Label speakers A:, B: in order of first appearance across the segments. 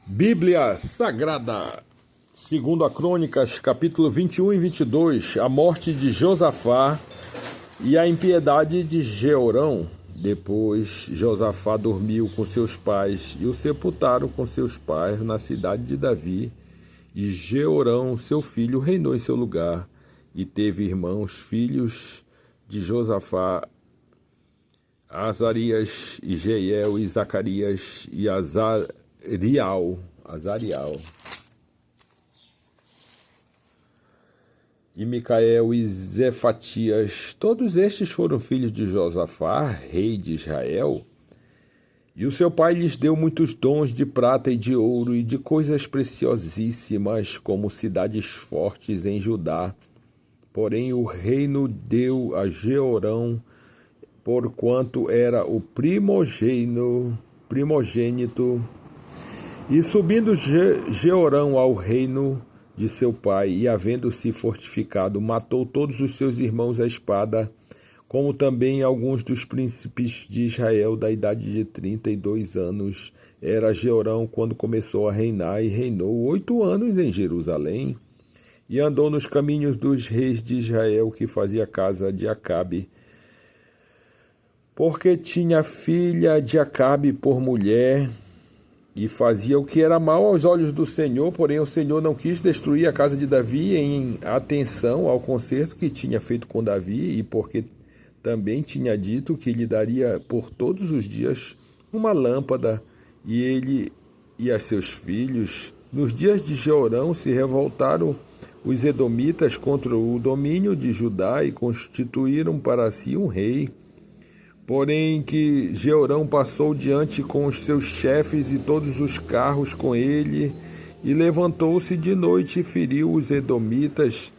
A: Bíblia Sagrada, segundo a Crônicas, capítulo 21 e 22, a morte de Josafá e a impiedade de Jeorão. Depois Josafá dormiu com seus pais e o sepultaram com seus pais na cidade de Davi. E Jeorão, seu filho, reinou em seu lugar e teve irmãos, filhos de Josafá, Azarias, e Jeiel, e Zacarias, e Azarial, e Micael e Zefatias. Todos estes foram filhos de Josafá, rei de Israel. E o seu pai lhes deu muitos dons de prata e de ouro e de coisas preciosíssimas, como cidades fortes em Judá. Porém o reino deu a Jeorão, porquanto era o primogênito. E subindo Jeorão ao reino de seu pai, e havendo-se fortificado, matou todos os seus irmãos à espada, como também alguns dos príncipes de Israel da idade de 32 anos. Era Jeorão quando começou a reinar, e reinou 8 anos em Jerusalém, e andou nos caminhos dos reis de Israel, que fazia a casa de Acabe, porque tinha filha de Acabe por mulher, e fazia o que era mal aos olhos do Senhor. Porém o Senhor não quis destruir a casa de Davi em atenção ao concerto que tinha feito com Davi, e porque também tinha dito que lhe daria por todos os dias uma lâmpada, e ele e a seus filhos. Nos dias de Jeorão se revoltaram os edomitas contra o domínio de Judá e constituíram para si um rei. Porém que Jeorão passou diante com os seus chefes e todos os carros com ele, e levantou-se de noite e feriu os edomitas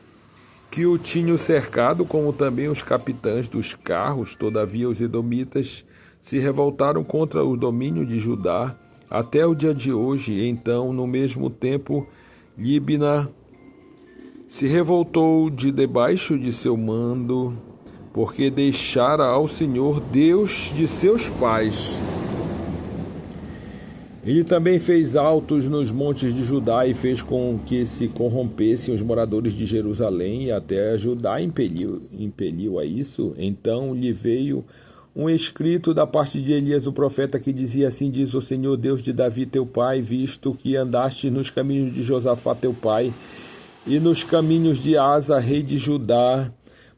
A: que o tinham cercado, como também os capitães dos carros. Todavia os edomitas se revoltaram contra o domínio de Judá até o dia de hoje. Então, no mesmo tempo, Líbna se revoltou de debaixo de seu mando, porque deixara ao Senhor, Deus de seus pais. Ele também fez altos nos montes de Judá e fez com que se corrompessem os moradores de Jerusalém, e até Judá impeliu a isso. Então lhe veio um escrito da parte de Elias o profeta, que dizia: assim diz o Senhor, Deus de Davi teu pai, visto que andaste nos caminhos de Josafá teu pai, e nos caminhos de Asa, rei de Judá,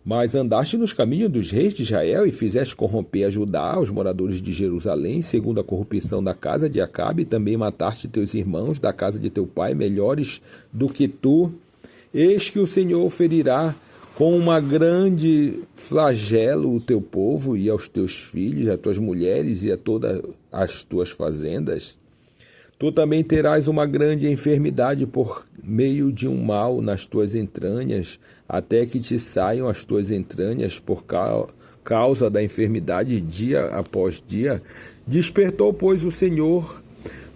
A: mas andaste nos caminhos dos reis de Israel, e fizeste corromper a Judá, os moradores de Jerusalém, segundo a corrupção da casa de Acabe, e também mataste teus irmãos da casa de teu pai, melhores do que tu. Eis que o Senhor ferirá com uma grande flagelo o teu povo, e aos teus filhos, a tuas mulheres e a todas as tuas fazendas. Tu também terás uma grande enfermidade por meio de um mal nas tuas entranhas, até que te saiam as tuas entranhas por causa da enfermidade dia após dia. Despertou, pois, o Senhor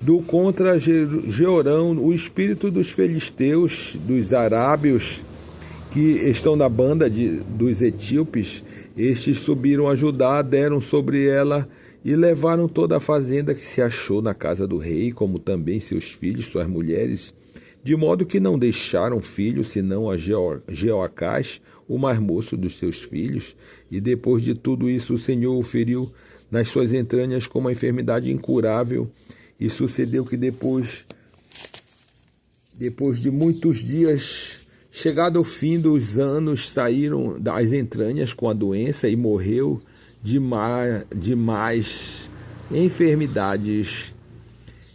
A: do contra Jeorão o espírito dos filisteus, dos arábios, que estão na banda dos etíopes. Estes subiram a Judá, deram sobre ela e levaram toda a fazenda que se achou na casa do rei, como também seus filhos, suas mulheres, de modo que não deixaram filho, senão a Jeoacás, o mais moço dos seus filhos. E depois de tudo isso, o Senhor o feriu nas suas entranhas com uma enfermidade incurável. E sucedeu que depois de muitos dias, chegado ao fim dos anos, saíram das entranhas com a doença, e morreu de mais enfermidades.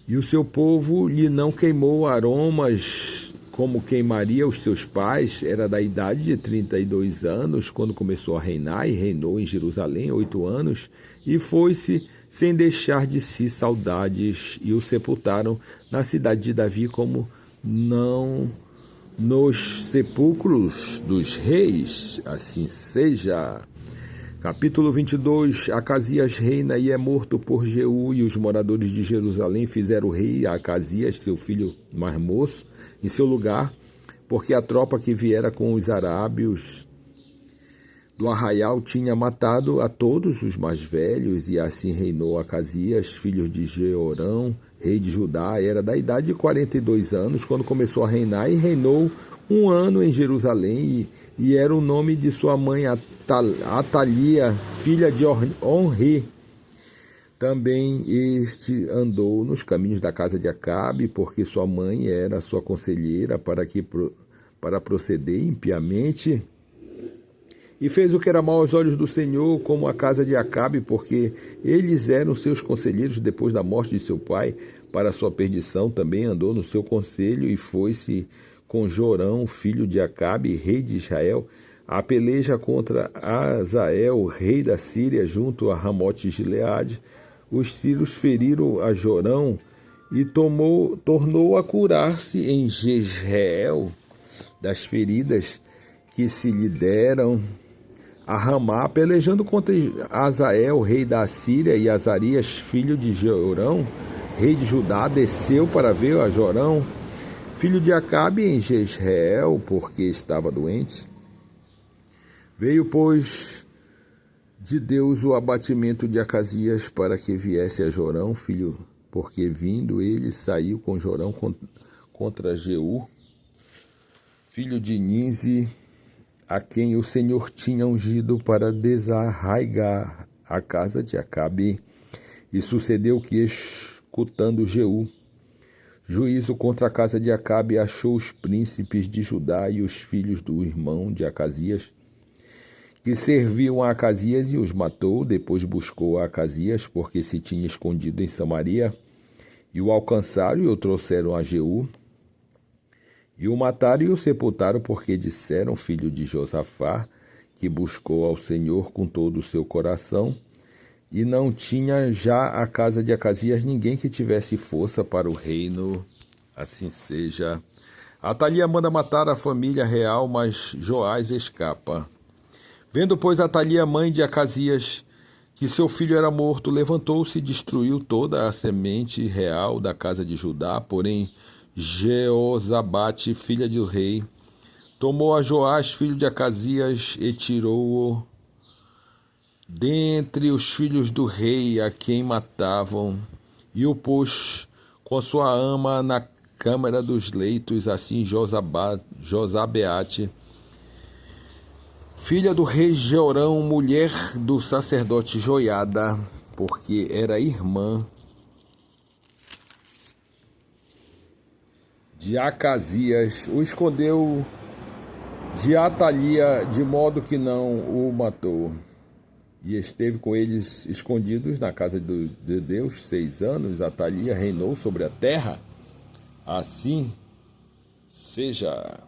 A: E o seu povo lhe não queimou aromas como queimaria os seus pais. Era da idade de 32 anos quando começou a reinar, e reinou em Jerusalém 8 anos, e foi-se sem deixar de si saudades, e o sepultaram na cidade de Davi, como não nos sepulcros dos reis. Assim seja. Capítulo 22. Acasias reina e é morto por Jeú, e os moradores de Jerusalém fizeram o rei a Acasias, seu filho mais moço, em seu lugar, porque a tropa que viera com os arábios do arraial tinha matado a todos os mais velhos, e assim reinou Acasias, filho de rei de Judá, era da idade de 42 anos quando começou a reinar, e reinou 1 ano em Jerusalém, e era o nome de sua mãe Atalia, filha de Onri. Também este andou nos caminhos da casa de Acabe, porque sua mãe era sua conselheira para proceder impiamente. E fez o que era mal aos olhos do Senhor, como a casa de Acabe, porque eles eram seus conselheiros depois da morte de seu pai, para sua perdição. Também andou no seu conselho e foi-se com Jorão, filho de Acabe, rei de Israel, a peleja contra Azael, rei da Síria, junto a Ramote de Gileade. Os sírios feriram a Jorão e tornou a curar-se em Jezreel das feridas que se lhe deram a Ramá, pelejando contra Azael, rei da Síria, e Azarias, filho de Jorão, rei de Judá, desceu para ver a Jorão, filho de Acabe, em Jezreel, porque estava doente. Veio, pois, de Deus o abatimento de Acasias para que viesse a Jorão, filho, porque vindo ele saiu com Jorão contra Jeú, filho de Ninzi, a quem o Senhor tinha ungido para desarraigar a casa de Acabe. E sucedeu que, escutando Jeú juízo contra a casa de Acabe, achou os príncipes de Judá e os filhos do irmão de Acasias, que serviam a Acasias, e os matou. Depois buscou a Acasias, porque se tinha escondido em Samaria, e o alcançaram e o trouxeram a Jeú. E o mataram e o sepultaram, porque disseram, filho de Josafá, que buscou ao Senhor com todo o seu coração, e não tinha já a casa de Acasias ninguém que tivesse força para o reino. Assim seja. Atalia manda matar a família real, mas Joás escapa. Vendo, pois, Atalia, mãe de Acasias, que seu filho era morto, levantou-se e destruiu toda a semente real da casa de Judá. Porém, Jeozabate, filha do rei, tomou a Joás, filho de Acasias, e tirou-o dentre os filhos do rei, a quem matavam, e o pôs com sua ama na câmara dos leitos. Assim Josabeate, filha do rei Jeorão, mulher do sacerdote Joiada, porque era irmã de Acasias, o escondeu de Atalia, de modo que não o matou. E esteve com eles escondidos na casa de Deus 6 anos. Atalia reinou sobre a terra. Assim seja.